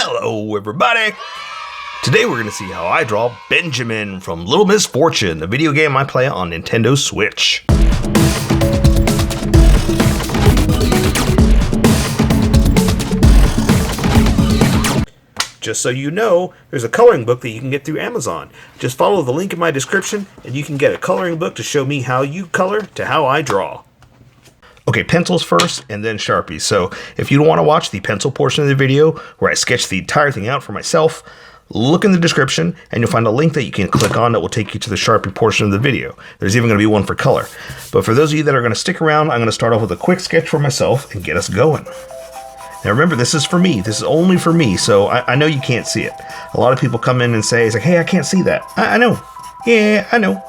Hello, everybody! Today we're going to see how I draw Benjamin from Little Misfortune, the video game I play on Nintendo Switch. Just so you know, there's a coloring book that you can get through Amazon. Just follow the link in my description and you can get a coloring book to show me how you color to how I draw. Okay, pencils first and then Sharpies. So if you don't want to watch the pencil portion of the video where I sketch the entire thing out for myself, look in the description and you'll find a link that you can click on that will take you to the Sharpie portion of the video. There's even going to be one for color. But for those of you that are going to stick around, I'm going to start off with a quick sketch for myself and get us going. Now remember, this is for me. This is only for me, so I know you can't see it. A lot of people come in and say, it's like, hey, I can't see that. I know. Yeah, I know.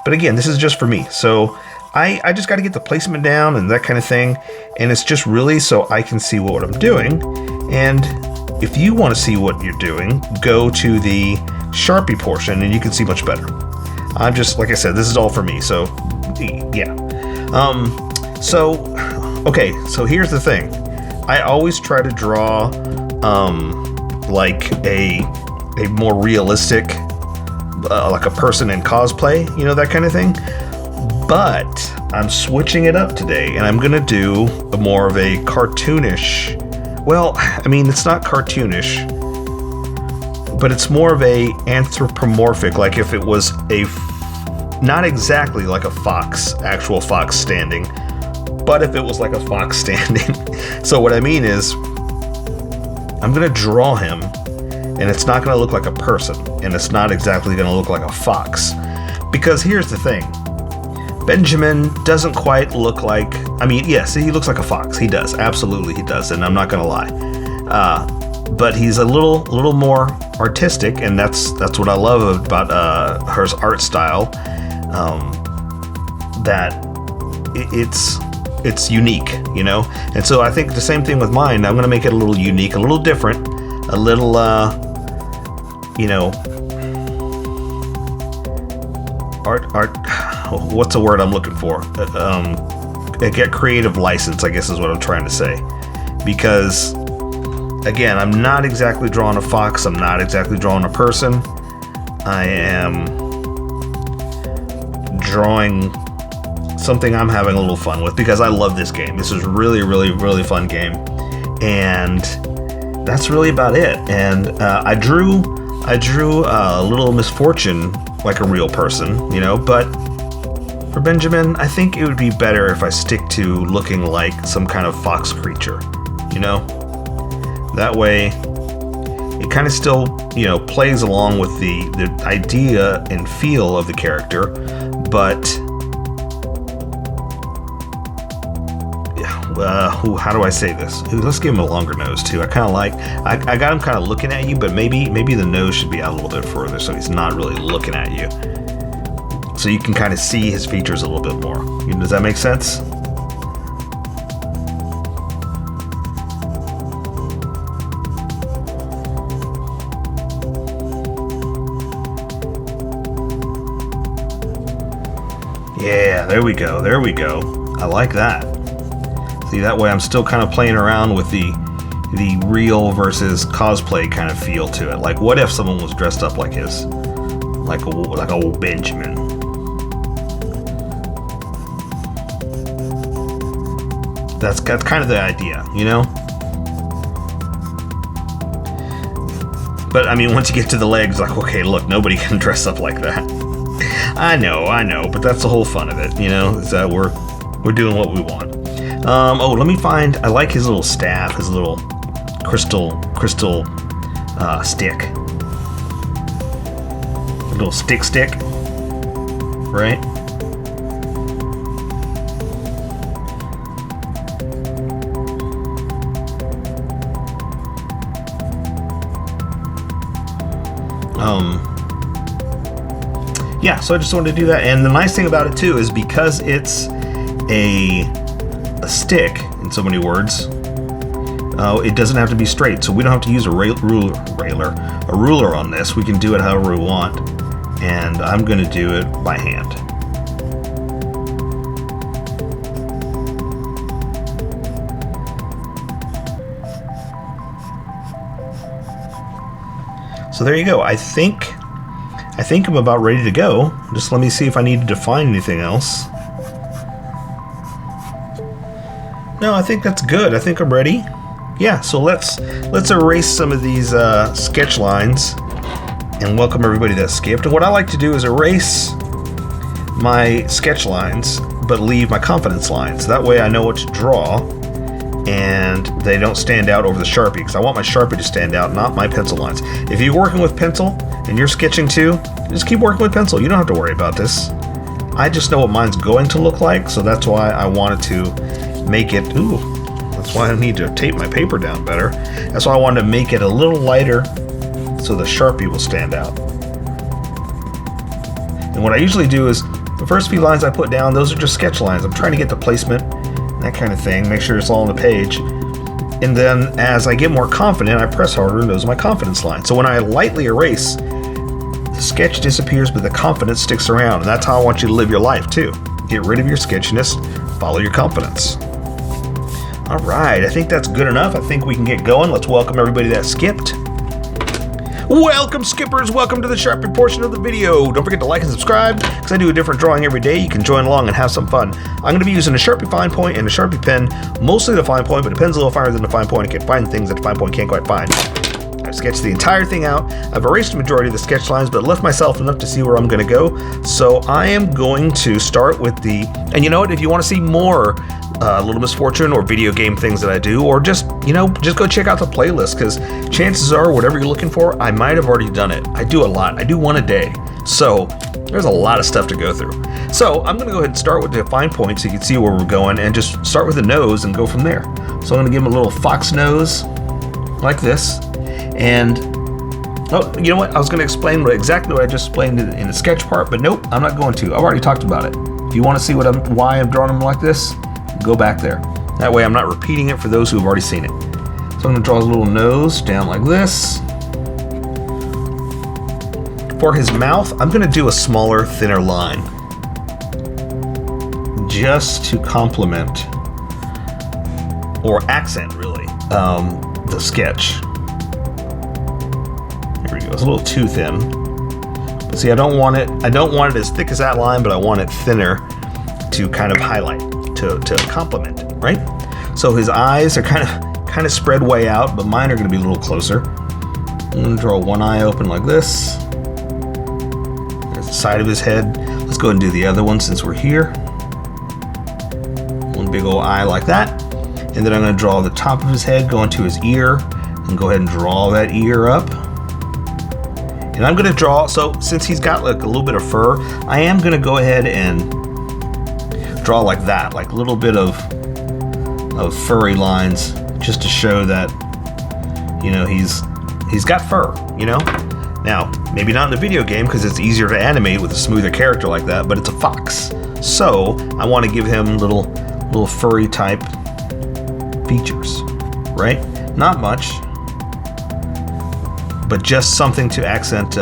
But again, this is just for me. So I just got to get the placement down and that kind of thing. And it's just really so I can see what I'm doing. And if you want to see what you're doing, go to the Sharpie portion and you can see much better. I'm just, like I said, this is all for me. So, yeah. Okay, so here's the thing. I always try to draw like a more realistic, like a person in cosplay, you know, that kind of thing. But I'm switching it up today and I'm gonna do more of a cartoonish, well, I mean, it's not cartoonish, but it's more of a anthropomorphic, like if it was not exactly like a fox, actual fox standing, but if it was like a fox standing. So what I mean is, I'm gonna draw him and it's not gonna look like a person and it's not exactly gonna look like a fox. Because here's the thing, Benjamin doesn't quite look like, I mean, yes, he looks like a fox. He does, absolutely he does, and I'm not gonna lie. But he's a little more artistic, and that's what I love about her art style. That it's unique, you know? And so I think the same thing with mine. I'm gonna make it a little unique, a little different, a little, you know, art, what's the word I'm looking for? Get creative license, I guess is what I'm trying to say. Because, again, I'm not exactly drawing a fox, I'm not exactly drawing a person. I am drawing something I'm having a little fun with because I love this game. This is really fun game. And that's really about it. And I drew Little Misfortune like a real person, you know, but for Benjamin, I think it would be better if I stick to looking like some kind of fox creature, you know? That way, it kind of still, you know, plays along with the idea and feel of the character, but how do I say this? Let's give him a longer nose too. I got him kind of looking at you, but maybe the nose should be out a little bit further so he's not really looking at you. So you can kind of see his features a little bit more. Does that make sense? Yeah, there we go. I like that. See, that way I'm still kind of playing around with the real versus cosplay kind of feel to it. Like, what if someone was dressed up like old Benjamin? That's kind of the idea, you know? But I mean, once you get to the legs, like, okay, look, nobody can dress up like that. I know, but that's the whole fun of it, you know? Is that we're doing what we want. Let me find, I like his little staff, his little crystal stick. A little stick, right? Yeah, so I just wanted to do that. And the nice thing about it too is because it's a stick, in so many words, it doesn't have to be straight, so we don't have to use a ruler on this. We can do it however we want, and I'm going to do it by hand. So there you go. I think I'm about ready to go. Just let me see if I need to define anything else. No, I think that's good. I think I'm ready. Yeah, so let's erase some of these sketch lines and welcome everybody that skipped. And what I like to do is erase my sketch lines but leave my confidence lines. That way I know what to draw and they don't stand out over the Sharpie, because I want my Sharpie to stand out, not my pencil lines. If you're working with pencil and you're sketching too, just keep working with pencil. You don't have to worry about this. I just know what mine's going to look like, so that's why I wanted to make it, that's why I need to tape my paper down better. That's why I wanted to make it a little lighter so the Sharpie will stand out. And what I usually do is, the first few lines I put down, those are just sketch lines. I'm trying to get the placement, that kind of thing, make sure it's all on the page. And then as I get more confident, I press harder, and those are my confidence lines. So when I lightly erase, the sketch disappears, but the confidence sticks around. And that's how I want you to live your life too. Get rid of your sketchiness, follow your confidence. All right, I think that's good enough. I think we can get going. Let's welcome everybody that skipped. Welcome, skippers. Welcome to the Sharpie portion of the video. Don't forget to like and subscribe, because I do a different drawing every day. You can join along and have some fun. I'm going to be using a Sharpie fine point and a Sharpie pen, mostly the fine point, but the pen's a little finer than the fine point. I can find things that the fine point can't quite find. I've sketched the entire thing out. I've erased the majority of the sketch lines, but left myself enough to see where I'm going to go. So I am going to start with the, and you know what, if you want to see more Little Misfortune or video game things that I do, or just go check out the playlist, because chances are whatever you're looking for, I might have already done it. I do a lot. I do one a day. So there's a lot of stuff to go through. So I'm going to go ahead and start with the fine point so you can see where we're going, and just start with the nose and go from there. So I'm going to give him a little fox nose like this. And oh, you know what? I was going to explain exactly what I just explained in the sketch part, but nope, I'm not going to. I've already talked about it. If you want to see why I'm drawing them like this, go back there. That way I'm not repeating it for those who have already seen it. So I'm going to draw his little nose down like this. For his mouth, I'm going to do a smaller, thinner line, just to complement or accent really the sketch. Here we go. It's a little too thin. But see, I don't want it as thick as that line, but I want it thinner to kind of highlight, to complement it, right? So his eyes are kind of spread way out, but mine are going to be a little closer. I'm going to draw one eye open like this. There's the side of his head. Let's go ahead and do the other one since we're here. One big old eye like that. And then I'm going to draw the top of his head going to his ear, and go ahead and draw that ear up. And I'm going to draw, so since he's got like a little bit of fur, I am going to go ahead and draw like that, like a little bit of furry lines, just to show that, he's got fur, Now, maybe not in the video game, because it's easier to animate with a smoother character like that, but it's a fox. So I want to give him little furry type features, right? Not much, but just something to accent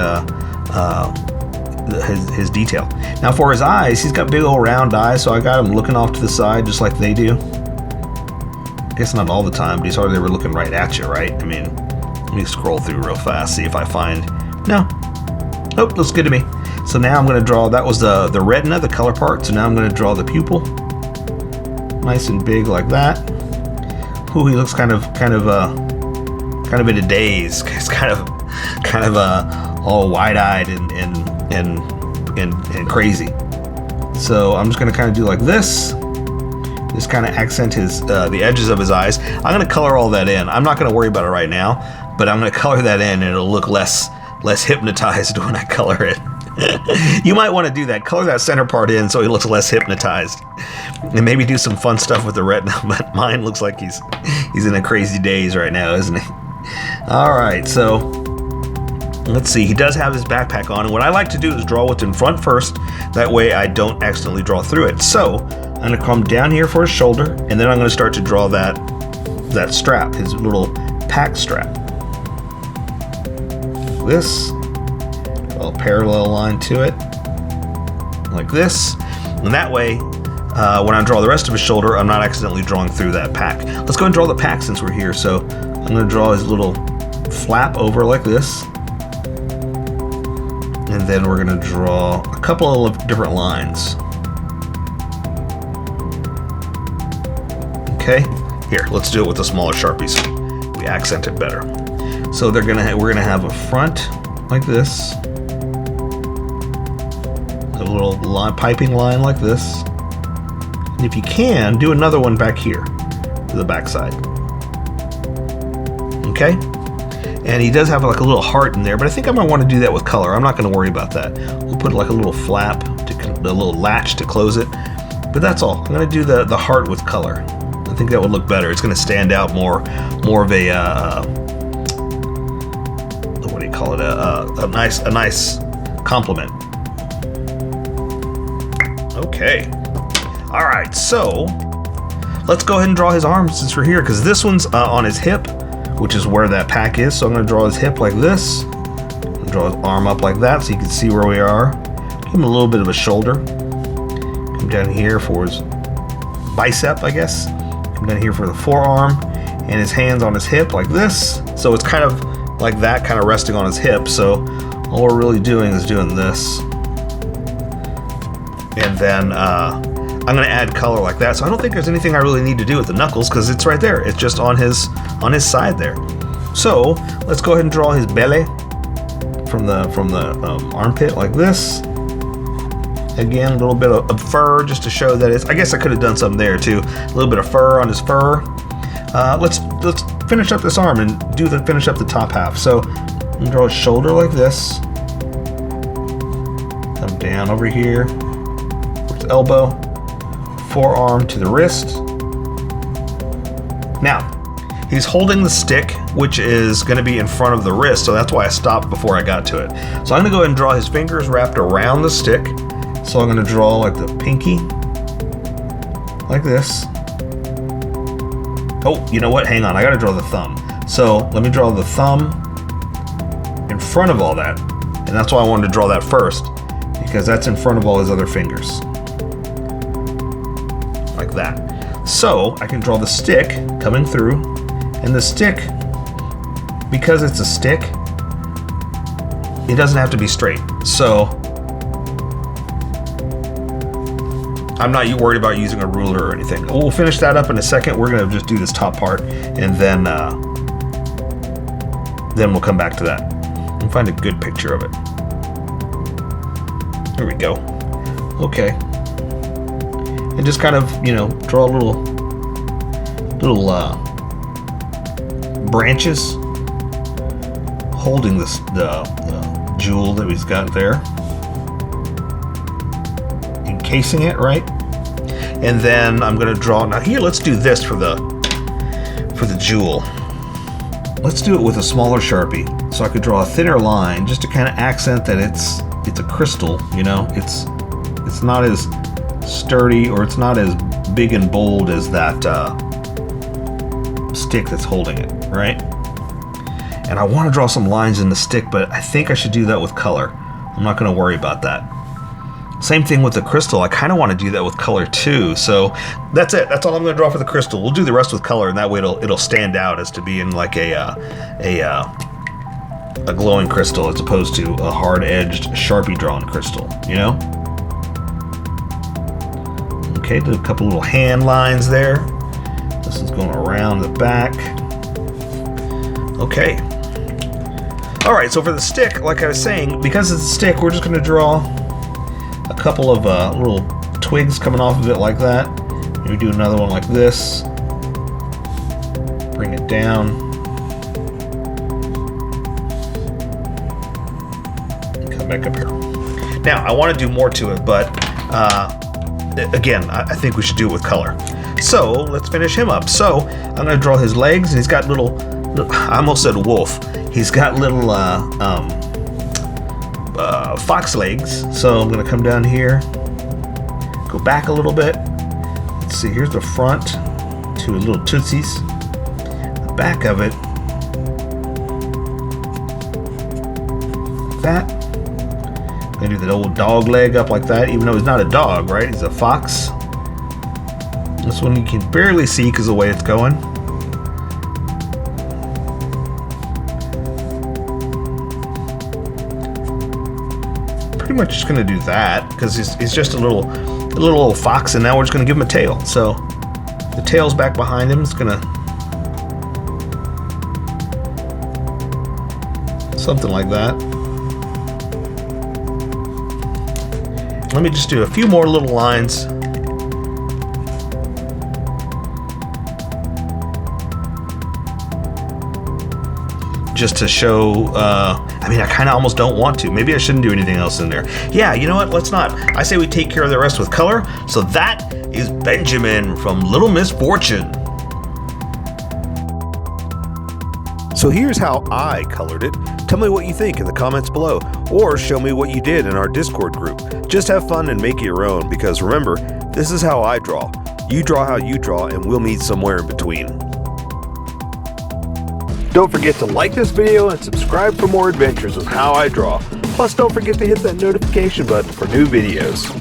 his detail. Now for his eyes, he's got big old round eyes, so I got him looking off to the side just like they do. I guess not all the time, but he's hardly ever looking right at you, right? I mean, let me scroll through real fast, see if I find, no. Oh, looks good to me. So now I'm going to draw, that was the retina, the color part, so now I'm going to draw the pupil. Nice and big like that. Ooh, he looks kind of in a daze. He's kind of all wide-eyed and crazy. So I'm just going to kind of do like this. Just kind of accent the edges of his eyes. I'm going to color all that in. I'm not going to worry about it right now, but I'm going to color that in, and it'll look less hypnotized when I color it. You might want to do that. Color that center part in so he looks less hypnotized, and maybe do some fun stuff with the retina. But mine looks like he's in a crazy daze right now, isn't he? All right, so let's see. He does have his backpack on, and what I like to do is draw what's in front first. That way I don't accidentally draw through it. So I'm going to come down here for his shoulder, and then I'm going to start to draw that strap, his little pack strap. This. A parallel line to it, like this. And that way, when I draw the rest of his shoulder, I'm not accidentally drawing through that pack. Let's go and draw the pack since we're here. So I'm going to draw his little flap over like this. And then we're going to draw a couple of different lines. Okay, here, let's do it with the smaller Sharpies. We accent it better. So we're gonna have a front like this, a little piping line like this, and if you can, do another one back here to the back side. Okay, and he does have like a little heart in there, but I think I might want to do that with color. I'm not going to worry about that. We'll put like a little flap, a little latch to close it, but that's all. I'm going to do the heart with color. I think that would look better. It's going to stand out more of a what do you call it? A nice compliment. Okay. All right. So let's go ahead and draw his arms since we're here, because this one's on his hip, which is where that pack is. So I'm going to draw his hip like this. Draw his arm up like that so you can see where we are. Give him a little bit of a shoulder. Come down here for his bicep, I guess. Come down here for the forearm, and his hands on his hip like this. So it's kind of like that, kind of resting on his hip. So all we're really doing is doing this. And then I'm going to add color like that. So I don't think there's anything I really need to do with the knuckles, because it's right there. It's just on his side there. So let's go ahead and draw his belly from the armpit like this. Again, a little bit of fur just to show that it's. I guess I could have done something there too. A little bit of fur on his fur. Let's finish up this arm and finish up the top half. So I'm gonna draw his shoulder like this. Come down over here. His elbow. Forearm to the wrist. Now, he's holding the stick, which is going to be in front of the wrist, so that's why I stopped before I got to it. So I'm going to go ahead and draw his fingers wrapped around the stick. So I'm going to draw like the pinky, like this. Oh, you know what? Hang on, I got to draw the thumb. So let me draw the thumb in front of all that, and that's why I wanted to draw that first, because that's in front of all his other fingers. Like that. So I can draw the stick coming through, and the stick, because it's a stick, it doesn't have to be straight. So I'm not worried about using a ruler or anything. We'll finish that up in a second. We're going to just do this top part, and then we'll come back to that and find a good picture of it. There we go. Okay. And just kind of, draw little branches holding the jewel that he's got there, encasing it, right? And then I'm going to draw. Now here, let's do this for the jewel. Let's do it with a smaller Sharpie, so I could draw a thinner line just to kind of accent that it's a crystal. It's not as sturdy, or it's not as big and bold as that stick that's holding it, right? And I want to draw some lines in the stick, but I think I should do that with color. I'm not going to worry about that. Same thing with the crystal. I kind of want to do that with color too. So that's it. That's all I'm going to draw for the crystal. We'll do the rest with color, and that way it'll stand out as to being like a glowing crystal as opposed to a hard-edged Sharpie drawn crystal. Okay, did a couple little hand lines there. This is going around the back. Okay. All right, so for the stick, like I was saying, because it's a stick, we're just going to draw a couple of little twigs coming off of it like that. Maybe do another one like this. Bring it down. And come back up here. Now, I want to do more to it, but again, I think we should do it with color. So let's finish him up. So I'm going to draw his legs, and he's got little, I almost said wolf. He's got little fox legs. So I'm going to come down here, go back a little bit. Let's see, here's the front, two little tootsies. The back of it, that. I'm going to do the old dog leg up like that, even though he's not a dog, right? He's a fox. This one you can barely see because of the way it's going. pretty much just going to do that because he's just a little fox, and now we're just going to give him a tail. So the tail's back behind him. It's going to something like that. Let me just do a few more little lines. Just to show, I mean, I kind of almost don't want to. Maybe I shouldn't do anything else in there. Yeah, you know what? Let's not. I say we take care of the rest with color. So that is Benjamin from Little Misfortune. So here's how I colored it. Tell me what you think in the comments below, or show me what you did in our Discord group. Just have fun and make it your own, because remember, this is how I draw. You draw how you draw, and we'll meet somewhere in between. Don't forget to like this video and subscribe for more adventures with How I Draw. Plus, don't forget to hit that notification button for new videos.